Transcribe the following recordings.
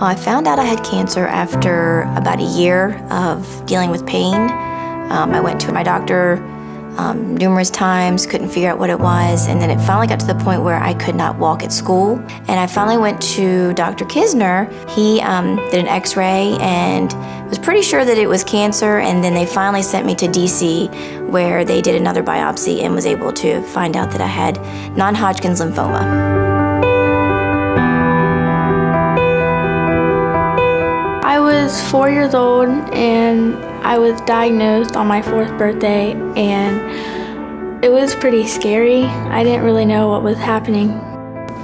Well, I found out I had cancer after about a year of dealing with pain. I went to my doctor numerous times, couldn't figure out what it was, and then it finally got to the point where I could not walk at school. And I finally went to Dr. Kisner. He did an x-ray and was pretty sure that it was cancer, and then they finally sent me to DC where they did another biopsy and was able to find out that I had non-Hodgkin's lymphoma. I was 4 years old and I was diagnosed on my 4th birthday, and it was pretty scary. I didn't really know what was happening.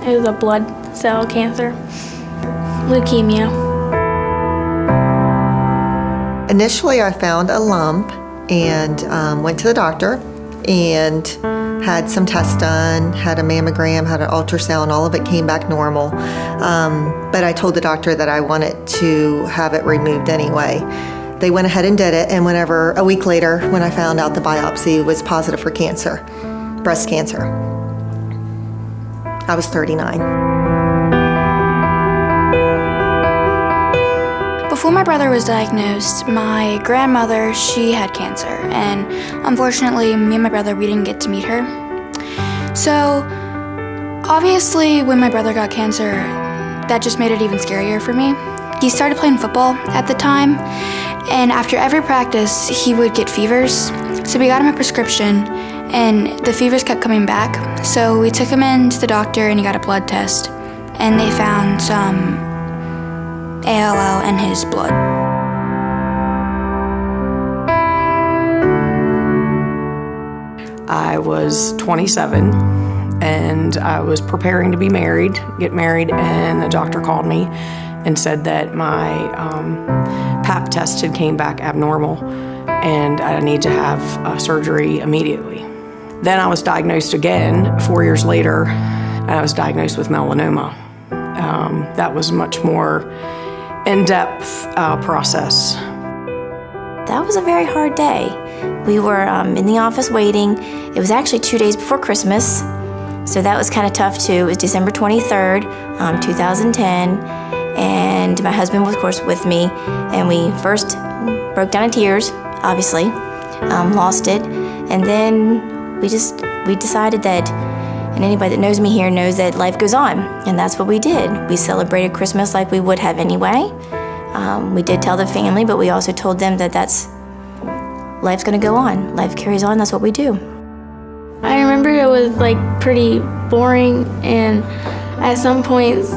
It was a blood cell cancer, leukemia. Initially I found a lump and went to the doctor and had some tests done, had a mammogram, had an ultrasound, all of it came back normal. But I told the doctor that I wanted to have it removed anyway. They went ahead and did it, and a week later, when I found out the biopsy was positive for cancer, breast cancer. I was 39. Before my brother was diagnosed, my grandmother, she had cancer, and unfortunately, me and my brother, we didn't get to meet her. So, obviously, when my brother got cancer, that just made it even scarier for me. He started playing football at the time, and after every practice, he would get fevers. So we got him a prescription, and the fevers kept coming back. So we took him in to the doctor, and he got a blood test, and they found some ALL in his blood. I was 27 and I was preparing to get married, and the doctor called me and said that my Pap test had came back abnormal and I need to have surgery immediately. Then I was diagnosed again 4 years later, and I was diagnosed with melanoma. That was a much more in-depth process. That was a very hard day. We were in the office waiting. It was actually 2 days before Christmas, so that was kind of tough too. It was December 23rd, 2010, and my husband was, of course, with me, and we first broke down in tears, obviously, lost it, and then we decided that, and anybody that knows me here knows that life goes on, and that's what we did. We celebrated Christmas like we would have anyway. We did tell the family, but we also told them that life's gonna go on. Life carries on, that's what we do. I remember it was like pretty boring, and at some points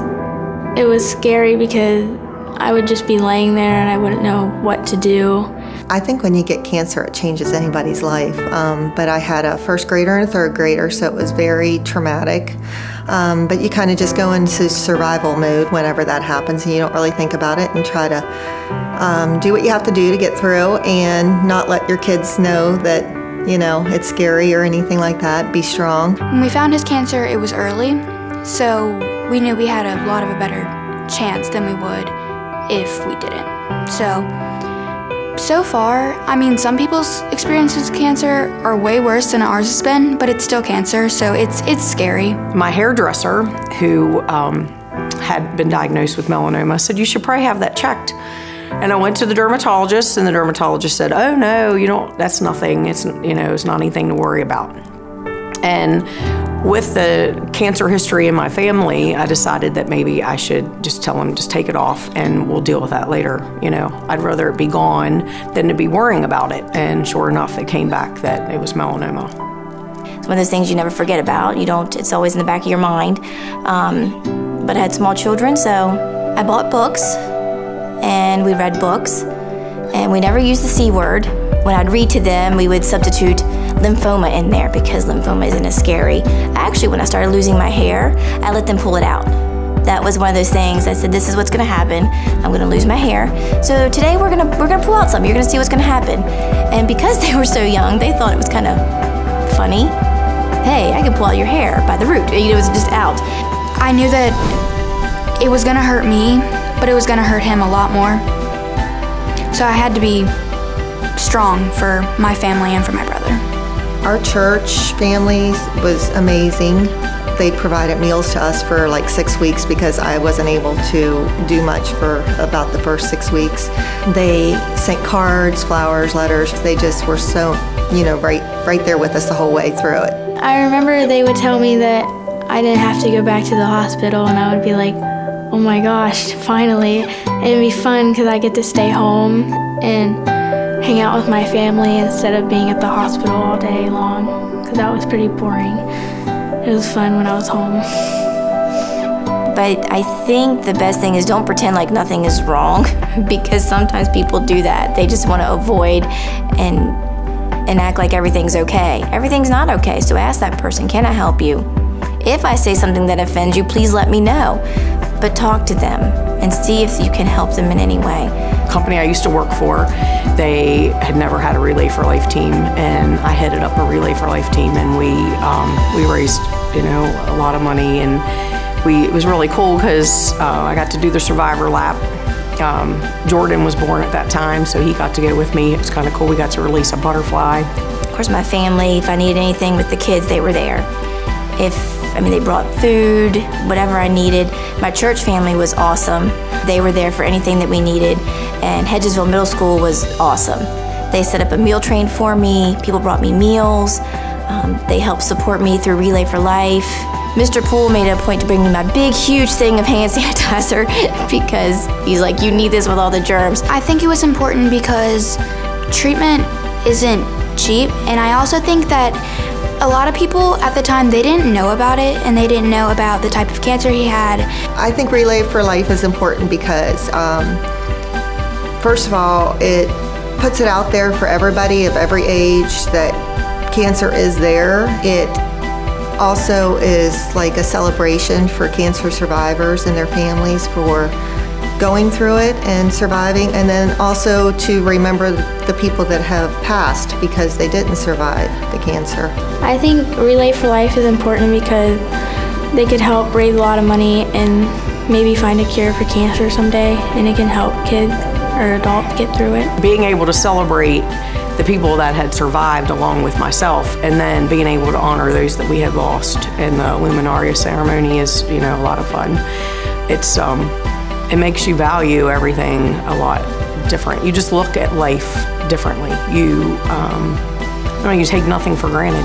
it was scary because I would just be laying there and I wouldn't know what to do. I think when you get cancer, it changes anybody's life. But I had a 1st grader and a 3rd grader, so it was very traumatic. But you kind of just go into survival mode whenever that happens, and you don't really think about it and try to do what you have to do to get through and not let your kids know that, you know, it's scary or anything like that. Be strong. When we found his cancer, it was early, so we knew we had a lot of a better chance than we would if we didn't. So far, I mean, some people's experiences with cancer are way worse than ours has been, but it's still cancer, so it's scary. My hairdresser, who had been diagnosed with melanoma, said, "You should probably have that checked." And I went to the dermatologist, and the dermatologist said, "Oh no, you don't. That's nothing. It's not anything to worry about." And with the cancer history in my family, I decided that maybe I should just tell them, just take it off and we'll deal with that later. You know, I'd rather it be gone than to be worrying about it. And sure enough, it came back that it was melanoma. It's one of those things you never forget about. It's always in the back of your mind. But I had small children, so I bought books and we read books, and we never used the C word. When I'd read to them, we would substitute lymphoma in there because lymphoma isn't as scary. Actually, when I started losing my hair, I let them pull it out. That was one of those things. I said, this is what's gonna happen. I'm gonna lose my hair. So today we're gonna pull out some. You're gonna see what's gonna happen. And because they were so young, they thought it was kind of funny. Hey, I can pull out your hair by the root. It was just out. I knew that it was gonna hurt me, but it was gonna hurt him a lot more. So I had to be strong for my family and for my brother. Our church family was amazing. They provided meals to us for like 6 weeks because I wasn't able to do much for about the first 6 weeks. They sent cards, flowers, letters. They just were so, right there with us the whole way through it. I remember they would tell me that I didn't have to go back to the hospital, and I would be like, oh my gosh, finally. And it'd be fun because I get to stay home and hang out with my family instead of being at the hospital all day long, because that was pretty boring. It was fun when I was home. But I think the best thing is don't pretend like nothing is wrong, because sometimes people do that. They just want to avoid and act like everything's okay. Everything's not okay, so ask that person, can I help you? If I say something that offends you, please let me know. But talk to them and see if you can help them in any way. The company I used to work for, they had never had a Relay for Life team, and I headed up a Relay for Life team, and we raised a lot of money, and it was really cool because I got to do the Survivor lap. Jordan was born at that time, so he got to go with me. It was kind of cool. We got to release a butterfly. Of course, my family, if I needed anything with the kids, they were there. They brought food, whatever I needed. My church family was awesome. They were there for anything that we needed. And Hedgesville Middle School was awesome. They set up a meal train for me. People brought me meals. They helped support me through Relay for Life. Mr. Poole made a point to bring me my big, huge thing of hand sanitizer because he's like, you need this with all the germs. I think it was important because treatment isn't cheap, and I also think that a lot of people at the time, they didn't know about it, and they didn't know about the type of cancer he had. I think Relay for Life is important because, first of all, it puts it out there for everybody of every age that cancer is there. It also is like a celebration for cancer survivors and their families for going through it and surviving, and then also to remember the people that have passed because they didn't survive the cancer. I think Relay for Life is important because they could help raise a lot of money and maybe find a cure for cancer someday, and it can help kids or adults get through it. Being able to celebrate the people that had survived along with myself, and then being able to honor those that we had lost in the Luminaria ceremony is, a lot of fun. It makes you value everything a lot different. You just look at life differently. You take nothing for granted.